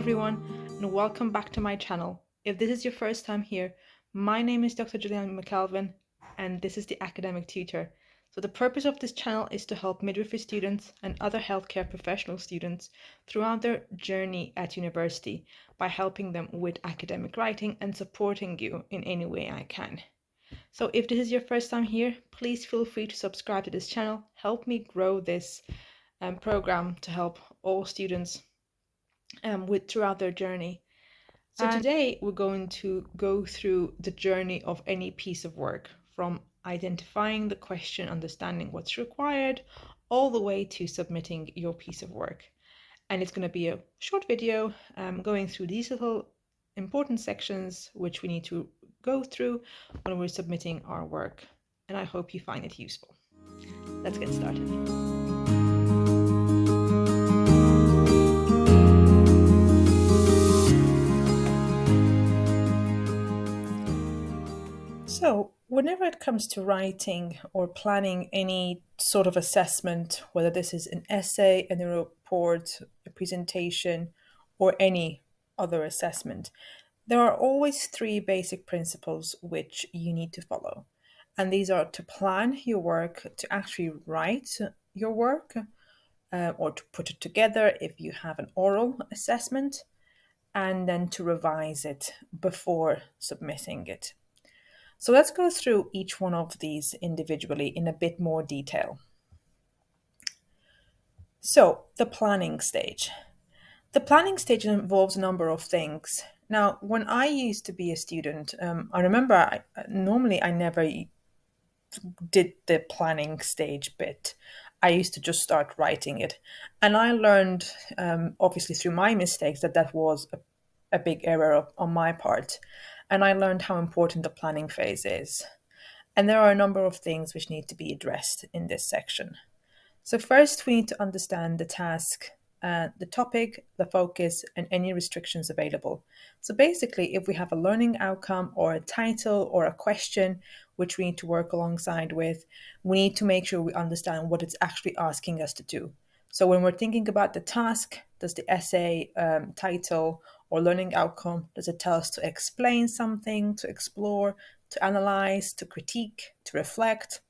everyone, and welcome back to my channel. If this is your first time here, my name is Dr. Julian McAlvin, and this is the Academic Tutor. So the purpose of this channel is to help midwifery students and other healthcare professional students throughout their journey at university by helping them with academic writing and supporting you in any way I can. So if this is your first time here, please feel free to subscribe to this channel. Help me grow this program to help all students throughout their journey. So today we're going to go through the journey of any piece of work, from identifying the question, understanding what's required, all the way to submitting your piece of work. And it's going to be a short video going through these little important sections which we need to go through when we're submitting our work. And I hope you find it useful. Let's get started. So, whenever it comes to writing or planning any sort of assessment, whether this is an essay, a report, a presentation, or any other assessment, there are always three basic principles which you need to follow. And these are to plan your work, to actually write your work, or to put it together if you have an oral assessment, and then to revise it before submitting it. So let's go through each one of these individually in a bit more detail. So the planning stage. The planning stage involves a number of things. Now, when I used to be a student, I remember normally I never did the planning stage bit. I used to just start writing it. And I learned, obviously through my mistakes, that was a big error on my part. And I learned how important the planning phase is. And there are a number of things which need to be addressed in this section. So first, we need to understand the task, the topic, the focus, and any restrictions available. So basically, if we have a learning outcome or a title or a question which we need to work alongside with, we need to make sure we understand what it's actually asking us to do. So when we're thinking about the task, does the essay title or learning outcome, does it tell us to explain something, to explore, to analyze, to critique, to reflect?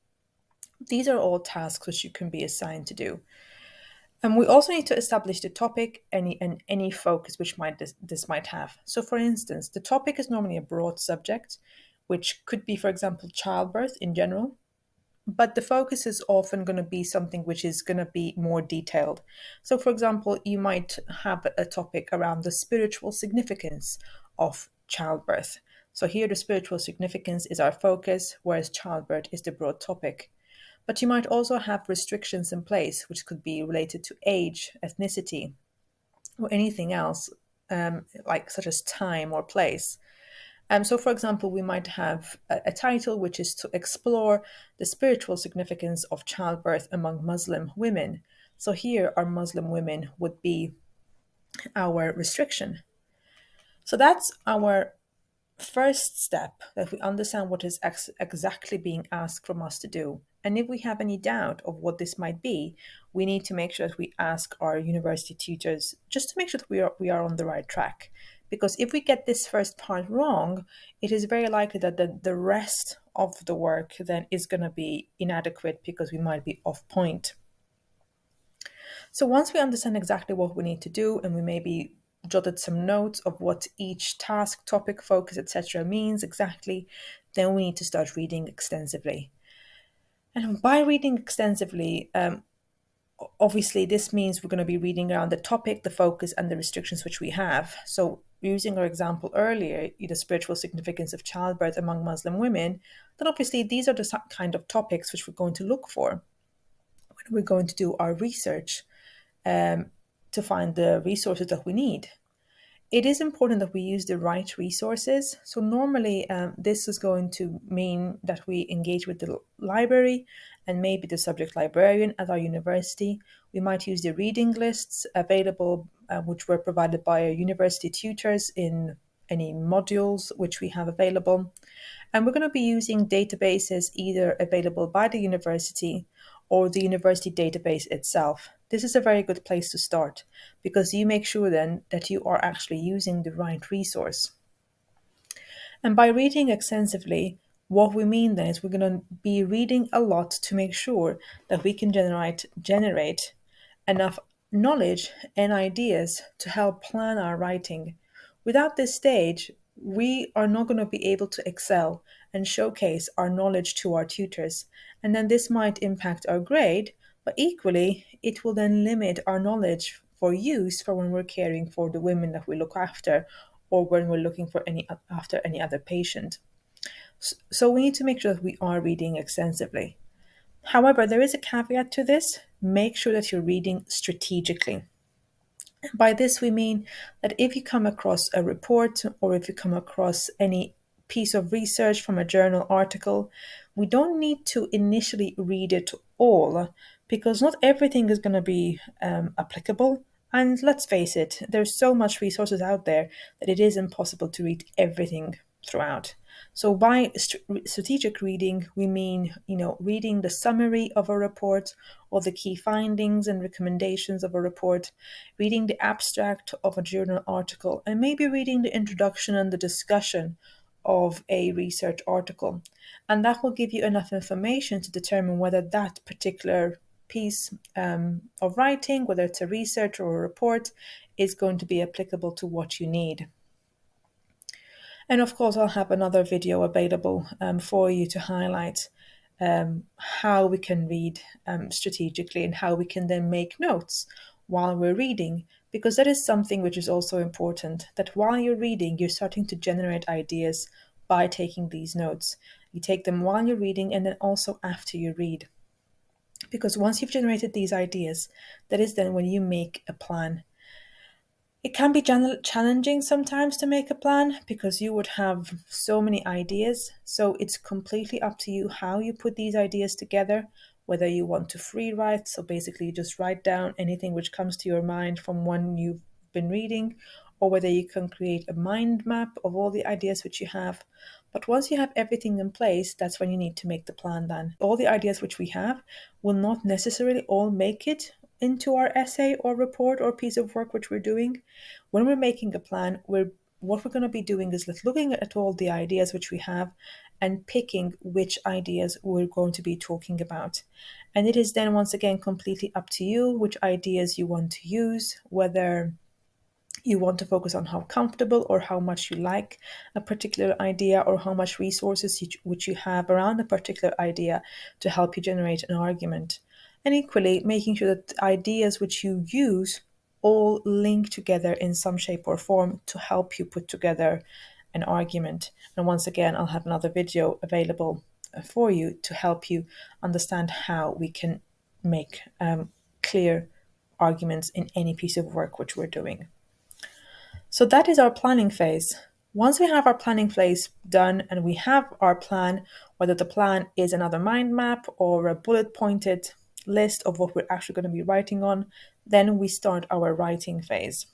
These are all tasks which you can be assigned to do. And we also need to establish the topic and any focus which this might have. So for instance, the topic is normally a broad subject, which could be, for example, childbirth in general. But the focus is often going to be something which is going to be more detailed. So, for example, you might have a topic around the spiritual significance of childbirth. So here the spiritual significance is our focus, whereas childbirth is the broad topic. But you might also have restrictions in place, which could be related to age, ethnicity, or anything else, such as time or place. So, for example, we might have a title which is to explore the spiritual significance of childbirth among Muslim women. So here, our Muslim women would be our restriction. So that's our first step, that we understand what is exactly being asked from us to do. And if we have any doubt of what this might be, we need to make sure that we ask our university tutors just to make sure that we are on the right track. Because if we get this first part wrong, it is very likely that the rest of the work then is going to be inadequate because we might be off point. So once we understand exactly what we need to do, and we maybe jotted some notes of what each task, topic, focus, etc. means exactly, then we need to start reading extensively. And by reading extensively, obviously this means we're going to be reading around the topic, the focus, and the restrictions which we have. So using our example earlier, the spiritual significance of childbirth among Muslim women, then obviously these are the kind of topics which we're going to look for when we're going to do our research to find the resources that we need. It is important that we use the right resources. So normally this is going to mean that we engage with the library and maybe the subject librarian at our university. We might use the reading lists available, which were provided by our university tutors in any modules which we have available. And we're going to be using databases either available by the university or the university database itself. this is a very good place to start, because you make sure then that you are actually using the right resource. And by reading extensively, what we mean then is we're going to be reading a lot to make sure that we can generate enough knowledge and ideas to help plan our writing. Without this stage, we are not going to be able to excel and showcase our knowledge to our tutors. And then this might impact our grade, but equally, it will then limit our knowledge for use for when we're caring for the women that we look after, or when we're looking for after any other patient. So we need to make sure that we are reading extensively. However, there is a caveat to this. Make sure that you're reading strategically. By this, we mean that if you come across a report, or if you come across any piece of research from a journal article, we don't need to initially read it all, because not everything is going to be applicable. And let's face it, there's so much resources out there that it is impossible to read everything throughout. So by strategic reading, we mean, reading the summary of a report, or the key findings and recommendations of a report, reading the abstract of a journal article, and maybe reading the introduction and the discussion of a research article. And that will give you enough information to determine whether that particular piece of writing, whether it's a research or a report, is going to be applicable to what you need. And of course, I'll have another video available for you to highlight how we can read strategically, and how we can then make notes while we're reading, because that is something which is also important, that while you're reading, you're starting to generate ideas by taking these notes. You take them while you're reading, and then also after you read. Because once you've generated these ideas, that is then when you make a plan. It can be challenging sometimes to make a plan, because you would have so many ideas. So it's completely up to you how you put these ideas together, whether you want to free write, so basically just write down anything which comes to your mind from when you've been reading, or whether you can create a mind map of all the ideas which you have. But once you have everything in place, that's when you need to make the plan then. All the ideas which we have will not necessarily all make it into our essay or report or piece of work which we're doing. When we're making a plan, what we're going to be doing is looking at all the ideas which we have, and picking which ideas we're going to be talking about. And it is then once again completely up to you which ideas you want to use, whether you want to focus on how comfortable or how much you like a particular idea, or how much resources which you have around a particular idea to help you generate an argument. And equally, making sure that the ideas which you use all link together in some shape or form to help you put together an argument. And once again, I'll have another video available for you to help you understand how we can make clear arguments in any piece of work which we're doing. So that is our planning phase. Once we have our planning phase done, and we have our plan, whether the plan is another mind map or a bullet pointed list of what we're actually going to be writing on, then we start our writing phase.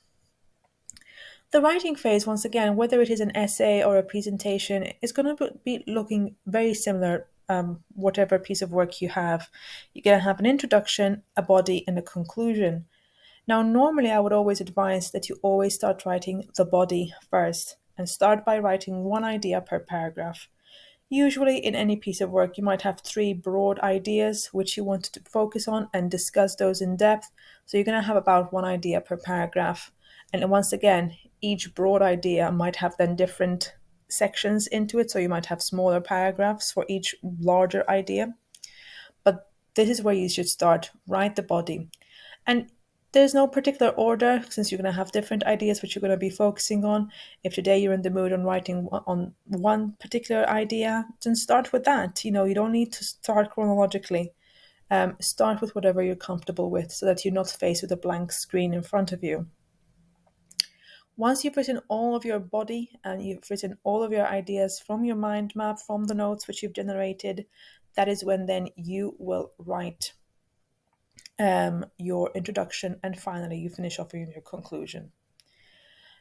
The writing phase, once again, whether it is an essay or a presentation, is going to be looking very similar, whatever piece of work you have. You're going to have an introduction, a body, and a conclusion. Now, normally I would always advise that you always start writing the body first, and start by writing one idea per paragraph. Usually in any piece of work, you might have 3 broad ideas which you want to focus on and discuss those in depth. So you're going to have about 1 idea per paragraph. And once again, each broad idea might have then different sections into it. So you might have smaller paragraphs for each larger idea. But this is where you should start. Write the body. And there's no particular order, since you're going to have different ideas which you're going to be focusing on. If today you're in the mood on writing on one particular idea, then start with that. You don't need to start chronologically. Start with whatever you're comfortable with, so that you're not faced with a blank screen in front of you. Once you've written all of your body, and you've written all of your ideas from your mind map, from the notes which you've generated, that is when then you will write your introduction, and finally you finish off in your conclusion.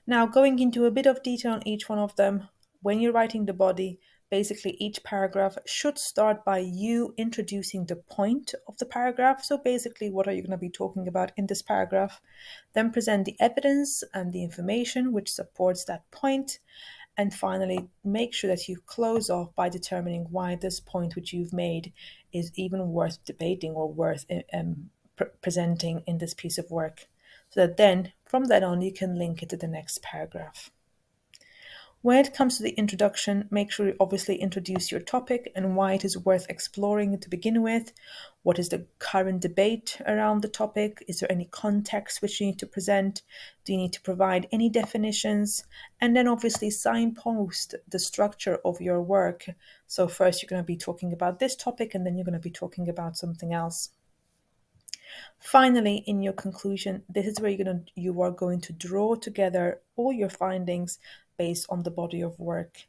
Now, going into a bit of detail on each one of them, when you're writing the body, Basically, each paragraph should start by you introducing the point of the paragraph. So basically, what are you going to be talking about in this paragraph? Then present the evidence and the information which supports that point. And finally, make sure that you close off by determining why this point which you've made is even worth debating or worth presenting in this piece of work. So that then, from then on, you can link it to the next paragraph. When it comes to the introduction, make sure you obviously introduce your topic and why it is worth exploring to begin with. What is the current debate around the topic? Is there any context which you need to present? Do you need to provide any definitions? And then obviously signpost the structure of your work. So first you're going to be talking about this topic and then you're going to be talking about something else. Finally, in your conclusion, this is where you are going to draw together all your findings based on the body of work,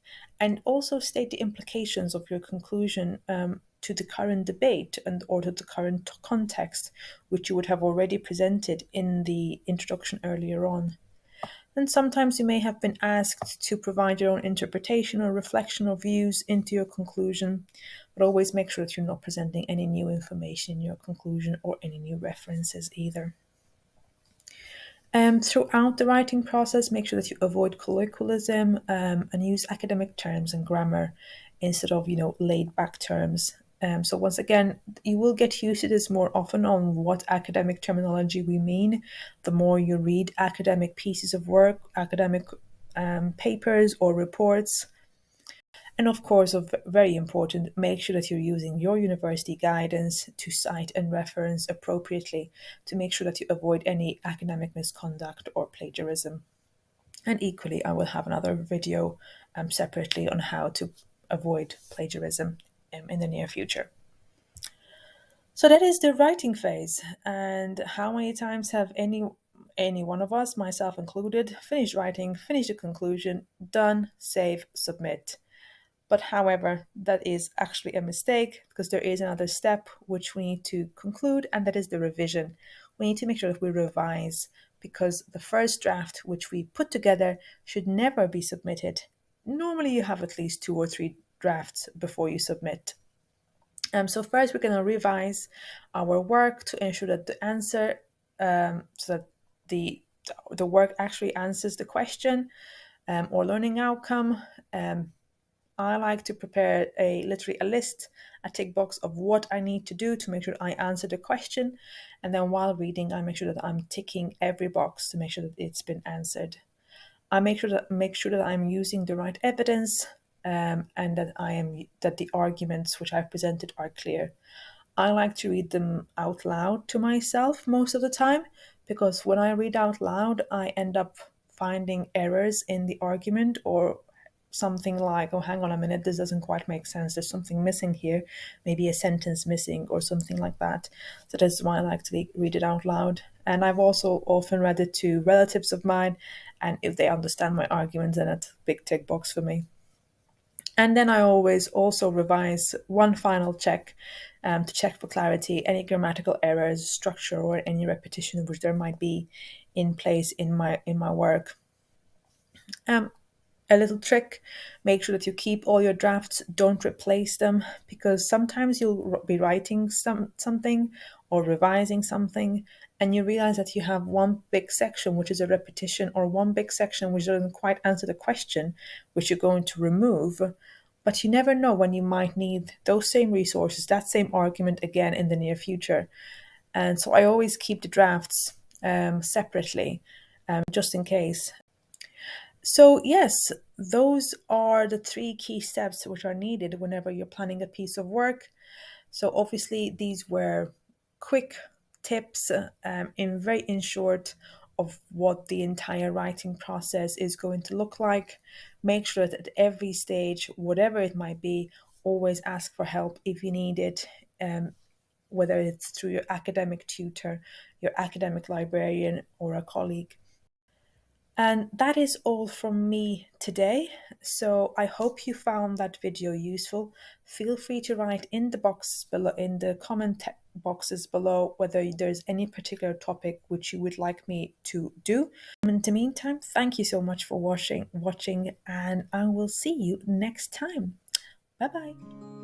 and also state the implications of your conclusion to the current debate and or to the current context, which you would have already presented in the introduction earlier on. And sometimes you may have been asked to provide your own interpretation or reflection or views into your conclusion, but always make sure that you're not presenting any new information in your conclusion or any new references either. Throughout the writing process, make sure that you avoid colloquialism and use academic terms and grammar instead of, laid back terms. So once again, you will get used to this more often on what academic terminology we mean. The more you read academic pieces of work, academic papers or reports. And of course, very important, make sure that you're using your university guidance to cite and reference appropriately to make sure that you avoid any academic misconduct or plagiarism. And equally, I will have another video separately on how to avoid plagiarism in the near future. So that is the writing phase. And how many times have any one of us, myself included, finished writing, finished the conclusion, done, save, submit? But however, that is actually a mistake because there is another step which we need to conclude, and that is the revision. We need to make sure that we revise because the first draft which we put together should never be submitted. Normally you have at least 2 or 3 drafts before you submit. So first we're going to revise our work to ensure that the answer, so that the work actually answers the question or learning outcome. I like to prepare literally a list, a tick box of what I need to do to make sure I answer the question. And then while reading, I make sure that I'm ticking every box to make sure that it's been answered. I make sure that I'm using the right evidence and that the arguments which I've presented are clear. I like to read them out loud to myself most of the time because when I read out loud, I end up finding errors in the argument or something like, oh, hang on a minute, this doesn't quite make sense. There's something missing here, maybe a sentence missing or something like that. So that's why I like to read it out loud. And I've also often read it to relatives of mine, and if they understand my arguments, then it's a big tick box for me. And then I always also revise one final check to check for clarity, any grammatical errors, structure, or any repetition which there might be in place in my work. A little trick, make sure that you keep all your drafts, don't replace them, because sometimes you'll be writing something or revising something and you realize that you have one big section which is a repetition or one big section which doesn't quite answer the question which you're going to remove, but you never know when you might need those same resources, that same argument again in the near future. And so I always keep the drafts separately just in case. So yes, those are the 3 key steps which are needed whenever you're planning a piece of work. So obviously these were quick tips in short of what the entire writing process is going to look like. Make sure that at every stage, whatever it might be, always ask for help if you need it, whether it's through your academic tutor, your academic librarian, or a colleague. And that is all from me today. So I hope you found that video useful. Feel free to write in the boxes below, in the comment boxes below, whether there's any particular topic which you would like me to do. In the meantime, thank you so much for watching, and I will see you next time. Bye bye.